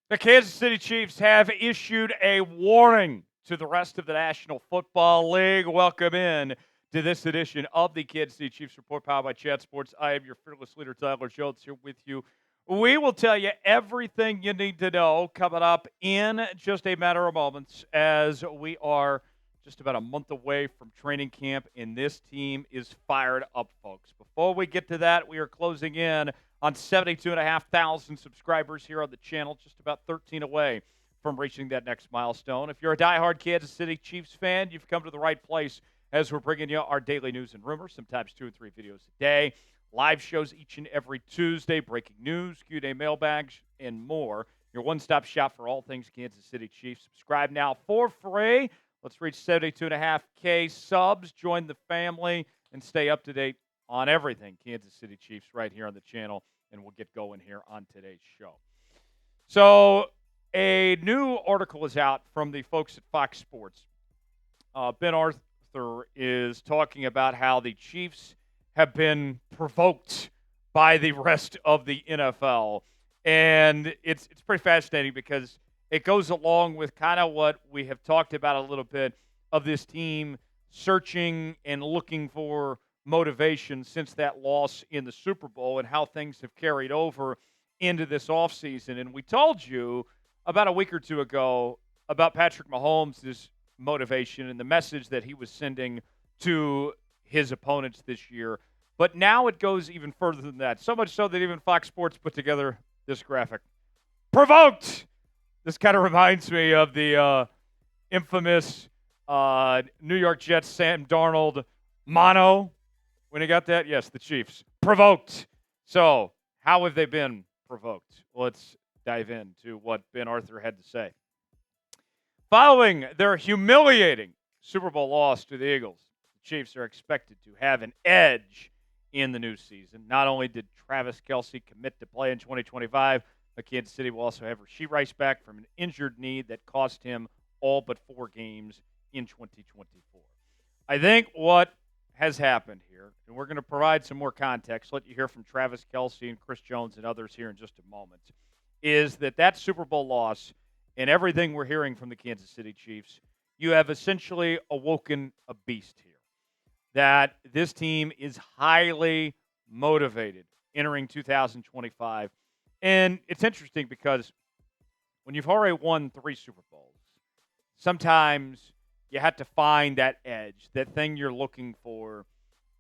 The Kansas City Chiefs have issued a warning to the rest of the National Football League. Welcome in to this edition of the Kansas City Chiefs Report, powered by Chat Sports. I am your fearless leader, Tyler Jones, here with you. We will tell you everything you need to know coming up in just a matter of moments as we are just about a month away from training camp, and this team is fired up, folks. Before we get to that, we are closing in on 72,500 subscribers here on the channel, just about 13 away from reaching that next milestone. If you're a diehard Kansas City Chiefs fan, you've come to the right place as we're bringing you our daily news and rumors, sometimes 2 and 3 videos a day, live shows each and every Tuesday, breaking news, Q&A mailbags, and more. Your one-stop shop for all things Kansas City Chiefs. Subscribe now for free. Let's reach 72.5K subs. Join the family and stay up to date on everything Kansas City Chiefs right here on the channel, and we'll get going here on today's show. So a new article is out from the folks at Fox Sports. Ben Arthur is talking about how the Chiefs have been provoked by the rest of the NFL. And it's pretty fascinating because it goes along with kind of what we have talked about a little bit of this team searching and looking for motivation since that loss in the Super Bowl and how things have carried over into this offseason. And we told you about a week or two ago about Patrick Mahomes' motivation and the message that he was sending to his opponents this year. But now it goes even further than that, so much so that even Fox Sports put together this graphic. Provoked! This kind of reminds me of the infamous New York Jets Sam Darnold mono. When he got that, yes, the Chiefs. Provoked. So, how have they been provoked? Let's dive into what Ben Arthur had to say. Following their humiliating Super Bowl loss to the Eagles, the Chiefs are expected to have an edge in the new season. Not only did Travis Kelce commit to play in 2025, but Kansas City will also have Rashee Rice back from an injured knee that cost him all but 4 games in 2024. I think what has happened here, and we're going to provide some more context, let you hear from Travis Kelce and Chris Jones and others here in just a moment, is that Super Bowl loss and everything we're hearing from the Kansas City Chiefs, you have essentially awoken a beast here. That this team is highly motivated entering 2025. And it's interesting because when you've already won 3 Super Bowls, sometimes you have to find that edge, that thing you're looking for,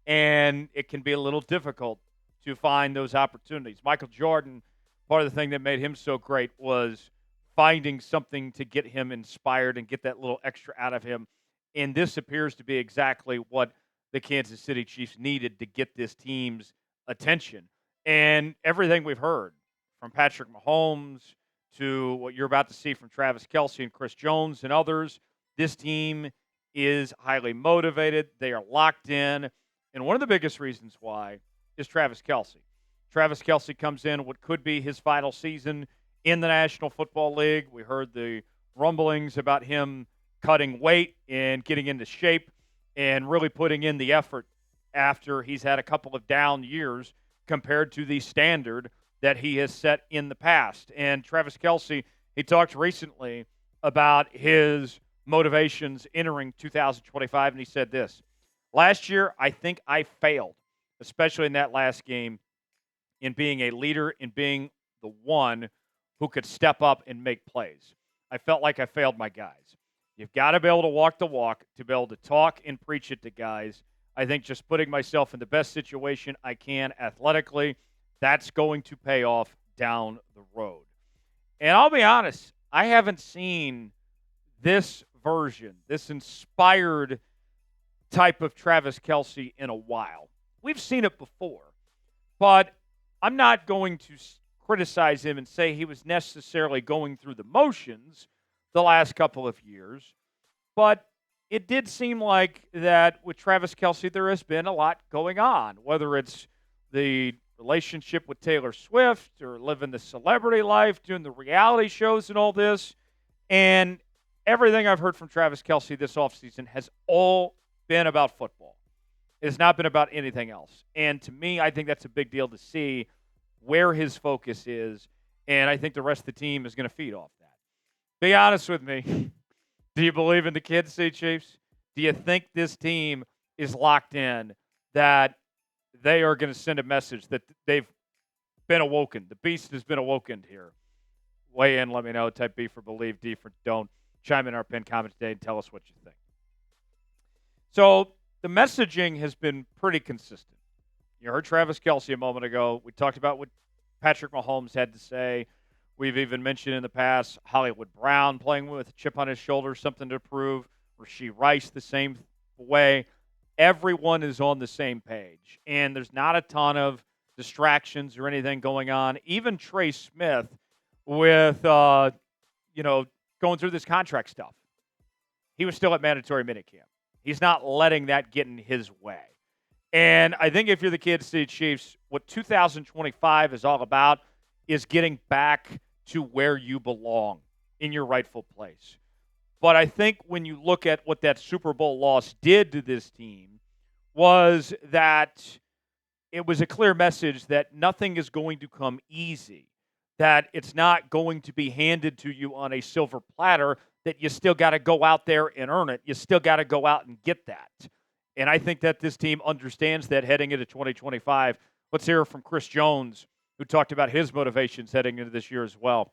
and it can be a little difficult to find those opportunities. Michael Jordan, part of the thing that made him so great was finding something to get him inspired and get that little extra out of him. And this appears to be exactly what the Kansas City Chiefs needed to get this team's attention. And everything we've heard from Patrick Mahomes to what you're about to see from Travis Kelce and Chris Jones and others, this team is highly motivated. They are locked in. And one of the biggest reasons why is Travis Kelce. Travis Kelce comes in what could be his final season in the National Football League. We heard the rumblings about him cutting weight and getting into shape and really putting in the effort after he's had a couple of down years compared to the standard that he has set in the past. And Travis Kelce, he talked recently about his motivations entering 2025, and he said this: last year, I think I failed, especially in that last game, in being a leader, in being the one who could step up and make plays. I felt like I failed my guys. You've got to be able to walk the walk, to be able to talk and preach it to guys. I think just putting myself in the best situation I can athletically, that's going to pay off down the road. And I'll be honest, I haven't seen this version, this inspired type of Travis Kelce in a while. We've seen it before, but I'm not going to criticize him and say he was necessarily going through the motions the last couple of years, but it did seem like that with Travis Kelce there has been a lot going on, whether it's the relationship with Taylor Swift or living the celebrity life, doing the reality shows and all this. And everything I've heard from Travis Kelce this offseason has all been about football. It has not been about anything else. And to me, I think that's a big deal to see where his focus is And I think the rest of the team is going to feed off that. Be honest with me. Do you believe in the Kansas City Chiefs? Do you think this team is locked in, that they are going to send a message that they've been awoken? The beast has been awoken here. Weigh in, let me know. Type B for believe, D for don't. Chime in our pinned comment today and tell us what you think. So the messaging has been pretty consistent. You heard Travis Kelce a moment ago. We talked about what Patrick Mahomes had to say. We've even mentioned in the past Hollywood Brown playing with a chip on his shoulder, something to prove. Rashee Rice the same way. Everyone is on the same page, and there's not a ton of distractions or anything going on. Even Trey Smith with, going through this contract stuff. He was still at mandatory minicamp. He's not letting that get in his way. And I think if you're the Kansas City Chiefs, what 2025 is all about is getting back to where you belong in your rightful place. But I think when you look at what that Super Bowl loss did to this team, was that it was a clear message that nothing is going to come easy, that it's not going to be handed to you on a silver platter, that you still got to go out there and earn it. You still got to go out and get that. And I think that this team understands that heading into 2025. Let's hear from Chris Jones, who talked about his motivations heading into this year as well.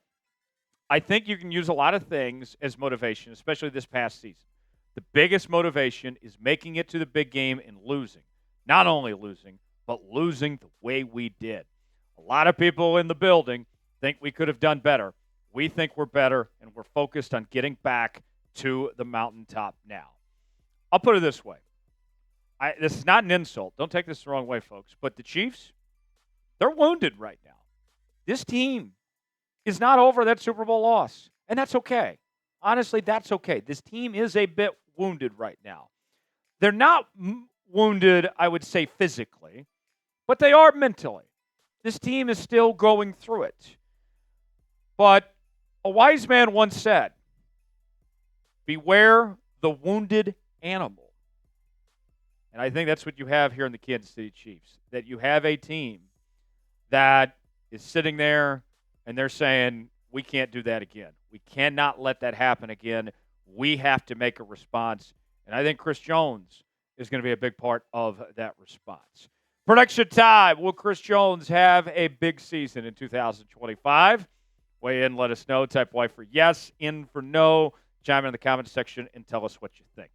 I think you can use a lot of things as motivation, especially this past season. The biggest motivation is making it to the big game and losing. Not only losing, but losing the way we did. A lot of people in the building think we could have done better. We think we're better, and we're focused on getting back to the mountaintop now. I'll put it this way. This is not an insult. Don't take this the wrong way, folks. But the Chiefs, they're wounded right now. This team is not over that Super Bowl loss, and that's okay. Honestly, that's okay. This team is a bit wounded right now. They're not wounded, I would say, physically, but they are mentally. This team is still going through it. But a wise man once said, beware the wounded animal. And I think that's what you have here in the Kansas City Chiefs, that you have a team that is sitting there and they're saying, we can't do that again. We cannot let that happen again. We have to make a response. And I think Chris Jones is going to be a big part of that response. Prediction time. Will Chris Jones have a big season in 2025? Weigh in, let us know. Type Y for yes, in for no. Chime in the comments section and tell us what you think.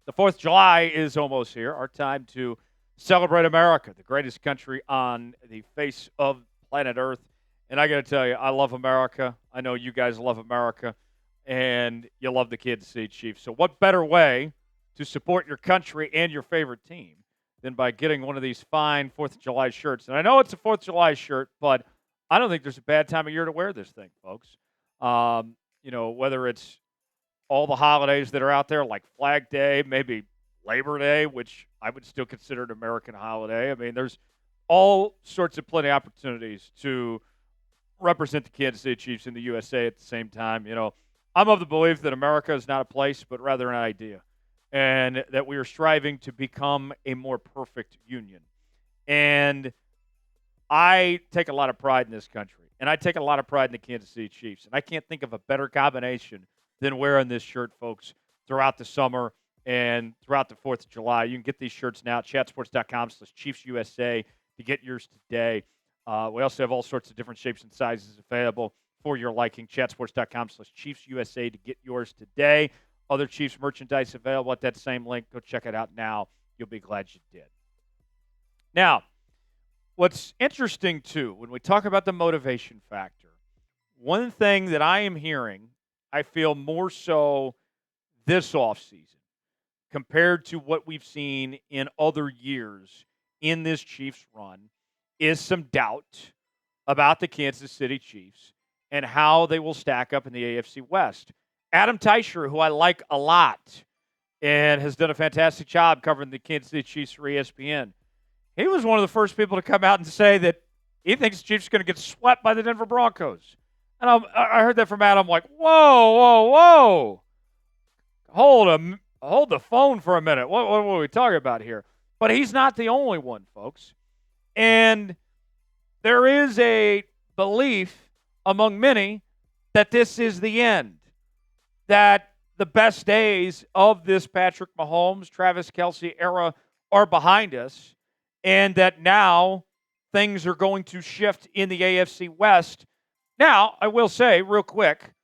The 4th of July is almost here. Our time to celebrate America, the greatest country on the face of planet Earth. And I got to tell you, I love America. I know you guys love America, and you love the Kansas City Chiefs. So what better way to support your country and your favorite team than by getting one of these fine 4th of July shirts? And I know it's a 4th of July shirt, but I don't think there's a bad time of year to wear this thing, folks. Whether it's all the holidays that are out there, like Flag Day, maybe Labor Day, which I would still consider an American holiday. I mean, there's all sorts of plenty of opportunities to represent the Kansas City Chiefs in the USA at the same time. I'm of the belief that America is not a place, but rather an idea, and that we are striving to become a more perfect union. And I take a lot of pride in this country, and I take a lot of pride in the Kansas City Chiefs, and I can't think of a better combination than wearing this shirt, folks, throughout the summer and throughout the 4th of July. You can get these shirts now at chatsports.com/ChiefsUSA to get yours today. We also have all sorts of different shapes and sizes available for your liking. chatsports.com/ChiefsUSA to get yours today. Other Chiefs merchandise available at that same link. Go check it out now. You'll be glad you did. Now, what's interesting, too, when we talk about the motivation factor, one thing that I am hearing, I feel more so this offseason compared to what we've seen in other years in this Chiefs run, is some doubt about the Kansas City Chiefs and how they will stack up in the AFC West. Adam Teicher, who I like a lot and has done a fantastic job covering the Kansas City Chiefs for ESPN, he was one of the first people to come out and say that he thinks the Chiefs are going to get swept by the Denver Broncos. And I heard that from Adam. I'm like, whoa. Hold the phone for a minute. What are we talking about here? But he's not the only one, folks. And there is a belief among many that this is the end, that the best days of this Patrick Mahomes, Travis Kelce era are behind us, and that now things are going to shift in the AFC West. Now, I will say real quick,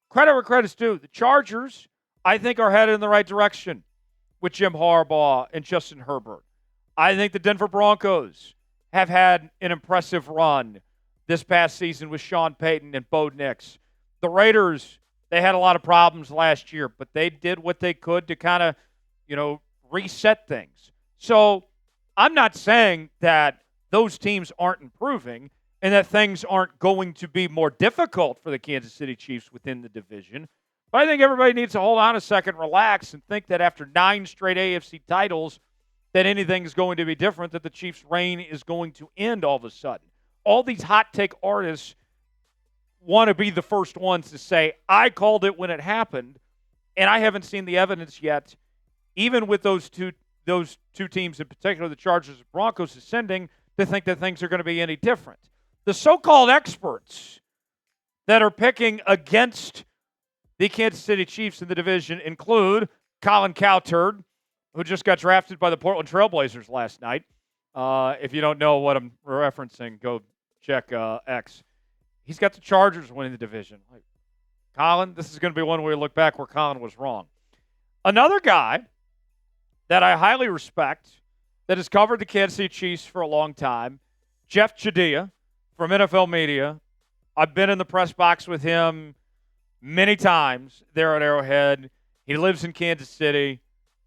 credit where credit's due. The Chargers, I think, are headed in the right direction with Jim Harbaugh and Justin Herbert. I think the Denver Broncos have had an impressive run this past season with Sean Payton and Bo Nix. The Raiders, they had a lot of problems last year, but they did what they could to kind of, reset things. So I'm not saying that those teams aren't improving and that things aren't going to be more difficult for the Kansas City Chiefs within the division. But I think everybody needs to hold on a second, relax, and think that after 9 straight AFC titles, that anything's going to be different, that the Chiefs' reign is going to end all of a sudden. All these hot take artists want to be the first ones to say, I called it when it happened, and I haven't seen the evidence yet, even with those two teams in particular, the Chargers and Broncos ascending, to think that things are going to be any different. The so-called experts that are picking against the Kansas City Chiefs in the division include Colin Cowherd, who just got drafted by the Portland Trailblazers last night. If you don't know what I'm referencing, go check X. He's got the Chargers winning the division. Colin, this is going to be one where we look back where Colin was wrong. Another guy that I highly respect that has covered the Kansas City Chiefs for a long time, Jeff Chadiha from NFL Media. I've been in the press box with him many times there at Arrowhead. He lives in Kansas City.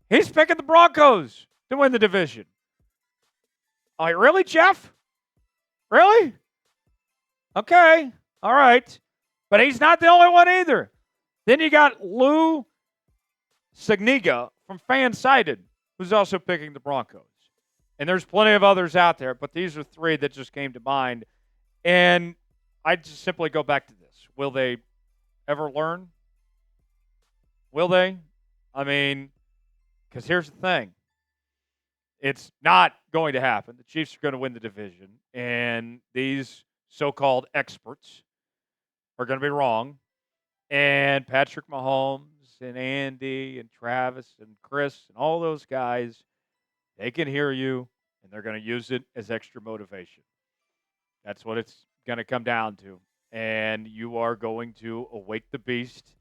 He's picking the Broncos to win the division. Oh, really, Jeff? Really? Okay. All right. But he's not the only one either. Then you got Lou Signiga from Fansided, who's also picking the Broncos. And there's plenty of others out there, but these are 3 that just came to mind. And I just simply go back to this. Will they ever learn? Will they? I mean, because here's the thing. It's not going to happen. The Chiefs are going to win the division, and these so-called experts are going to be wrong. And Patrick Mahomes and Andy and Travis and Chris and all those guys, they can hear you, and they're going to use it as extra motivation. That's what it's going to come down to. And you are going to awake the beast,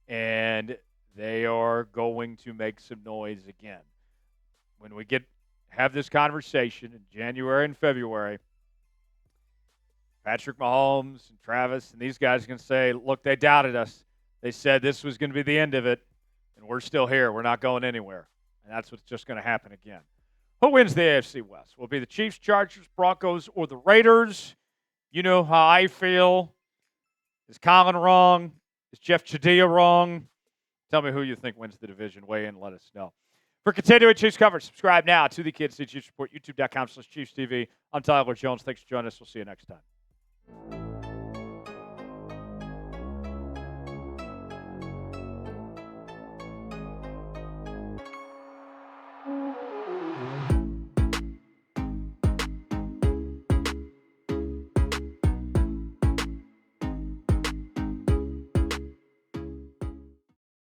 and they are going to make some noise again. When we have this conversation in January and February, Patrick Mahomes and Travis and these guys are going to say, look, they doubted us. They said this was going to be the end of it, and we're still here. We're not going anywhere. And that's what's just going to happen again. Who wins the AFC West? Will it be the Chiefs, Chargers, Broncos, or the Raiders? You know how I feel. Is Colin wrong? Is Jeff Chadiha wrong? Tell me who you think wins the division. Weigh in, let us know. For continuing Chiefs coverage, subscribe now to the Kansas City Chiefs Report, youtube.com/ChiefsTV. I'm Tyler Jones. Thanks for joining us. We'll see you next time.